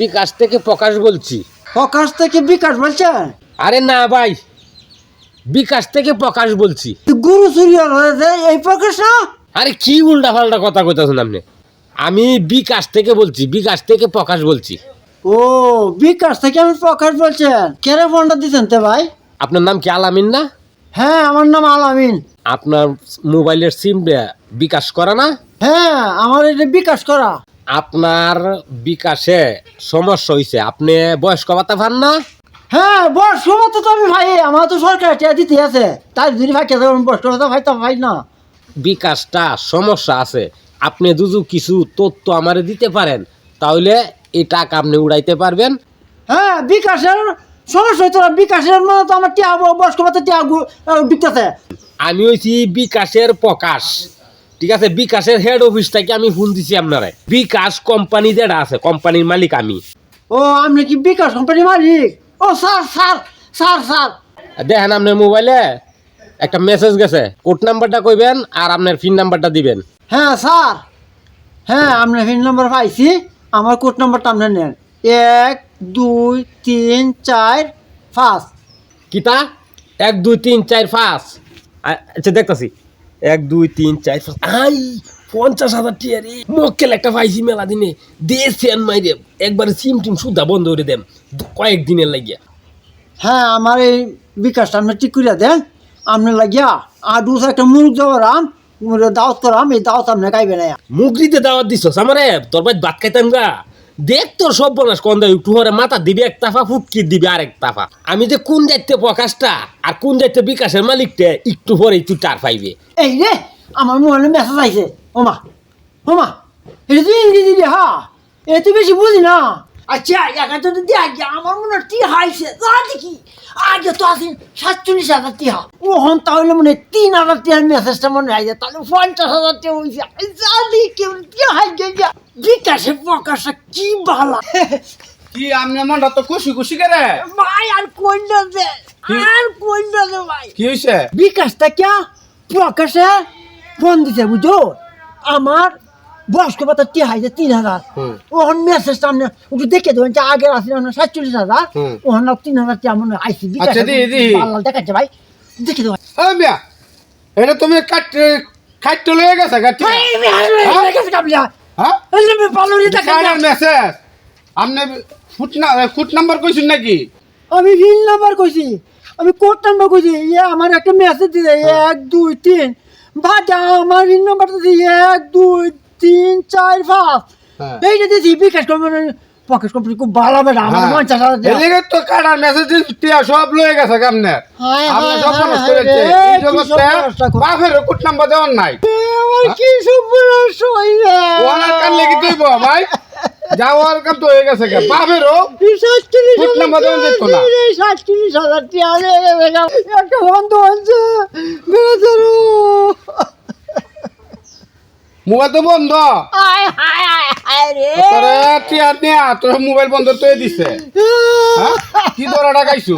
বিকাশ থেকে প্রকাশ বলছি। প্রকাশ থেকে বিকাশ বলছেন? আরে না ভাই, বিকাশ থেকে প্রকাশ বলছি। গুরু চুরি হয়েছে এই প্রকাশ না? আরে কি উল্টা পাল্টা কথা কইতাছেন আপনি? আমি বিকাশ থেকে বলছি, বিকাশ থেকে প্রকাশ বলছি। ও, বিকাশ থেকে আমি প্রকাশ বলছেন। কেরে ফোনটা দিচ্ছেন তে ভাই? আপনার নাম কি আলামিন না? হ্যাঁ, আমার নাম আলামিন। আপনার মোবাইলের সিমটা বিকাশ করা না? হ্যাঁ, আমার এটা বিকাশ করা। আপনার বিকাশে সমস্যা হয়েছে, আপনি বয়স্ক ভাতা পান না? হ্যাঁ, বয়স্ক ভাতা তো আমি ভাই, আমার তো সরকার টিয়া দিতে আছে। তাই যদি ভাই কেন বয়স্ক ভাতা ভাইতাম ভাই না। বিকাশটা সমস্যা আছে, আপনি যদি কিছু তথ্য আমারে দিতে পারেন তাহলে এই টাকা আপনি উড়াইতে পারবেন। হ্যাঁ, বিকাশের সমস্যা হইতো না। বিকাশের মানে তো আমার টিয়া বয়স্ক ভাতা টিয়া ঢুকতেছে। আমি হইছি বিকাশের প্রকাশ, ঠিক আছে? বিকাশের হেড অফিস থেকে আমি ফোন দিছি আপনারে। বিকাশ কোম্পানি যেটা আছে, কোম্পানির মালিক আমি। ও, আপনি কি বিকাশ কোম্পানি মালিক? ও স্যার স্যার স্যার স্যার দেখেন আপনার মোবাইলে একটা মেসেজ গেছে, কোড নাম্বারটা কইবেন আর আপনার পিন নাম্বারটা দিবেন। হ্যাঁ স্যার, হ্যাঁ আপনার পিন নাম্বার পাইছি। আমার কোড নাম্বারটা আপনি নেন। 1 2 3 4 5। কিতা 1 2 3 4 5? আচ্ছা দেখতাছি 1 2 3 4 5। আই 50,000 টিয়া রে, মক্কেল একটা পাইছি মেলা দিনে। দেন মাইরে একবারে সিম টিম সুদ্ধা বন্ধ করে দেন কয়েকদিনের লাগিয়া। হ্যাঁ, আমার এই বিকাশটা আপনি ঠিক করিয়া দেন। আপনি লাগিয়া আর দুসরা একটা মুরগ দেওয়ারাম, দাওয়াত করাম। এই দাওয়াত আপনি গাইবে না। মুগরিতে দাওয়াত দিছস আমারে? তোর ভাই ভাত খাইতাম গা। দেখ তোর সব বনাস কোন দেয়, একটু পরে মাথা দিবি এক তাফা, ফুটকি দিবি আরেক তাফা। আমি যে কোন দায়িত্বে প্রকাশটা আর কোন দায়িত্বে বিকাশের মালিকটা একটু পরে একটু টার পাইবে। এই রে, আমার মোবাইলে মেসেজ আইছে। ওমা ওমা, এটা তুই ইংরেজি দিয়ে হা, এ তুই বেশি বুঝি না। আচ্ছা, এখানে তো দিয়ে আগে আমার মনে হয় টিয়া হাইছে। যা দেখি, আগে তো আছে 47,000 টিয়া। ও হন তাহলে মনে হয় 3,000 টিয়ার মেসেজটা মনে হয় যে তাহলে 50,000 টিয়া হয়েছে। যা দেখি কেউ টিয়া হাই গে বিকাশে প্রকাশে কি বালা। কি আমনে মনটা তো খুশি খুশি করে ভাই আর কই না যে, আর কই না যে ভাই। কি হইছে? বিকাশটা কে প্রকাশে ফোন দিছে বুঝো। আমার বয়স্ক ভাতা টিয়া হাইছে 3,000। ওখান মেসেজটা আপনি একটু দেখে দেবেন যে আগের আছে 47,000। ওখান 3,000 টিয়া মনে হয় আইসি বিকাশ। আচ্ছা, দি বাল্লাল দেখাচ্ছে ভাই, দেখে দেবেন। ও মিয়া, এটা তুমি কাটতে লয়ে গেছে গাটি? ভাই দেখেছে কাবলিয়া। হ্যাঁ, এই যে পালরি দেখা কাটার মেসেজ আমনে ফুট নাম্বার কইছেন নাকি? আমি রিল নাম্বার কইছি, আমি কোড নাম্বার কইছি। আমার একটা মেসেজ দিছে 1 2 3। ভাটা আমার রিল নাম্বারটা দিছে 1 2 3 4 5। হ্যাঁ। এইটা দিছি বিকাশ কোম্পানি। প্রকাশ কোম্পানি খুব ভালো হবে না। আমার 50,000 দেয়া। এদিকে তো কাটার মেসেজ টিয়া সব লয়ে গেছে কেমনে? হায় আপনি হায় সব হায় মানুষ হায় করেছে রে, এই কি জগতে সর্বনাশটা করছে। বাপের ফুট নাম্বার দেওয়ার নাই। আমার কি সর্বনাশ হইছে। ওনার কান লেগে তুইব ভাই, যাওয়ার কাম তো হয়ে গেছে বাপেরও ফুট নাম্বার দেওয়া যেত না। 47,000 টিয়া রে, একটা বন্ধ হচ্ছে বেচারো। মোবাইল তো বন্ধ। আয় হায় হায় হায় রে। তোর টিয়া নিয়া তোর মোবাইল বন্ধ তো দিছে। হ্যাঁ? কি দরাটা গাইছু?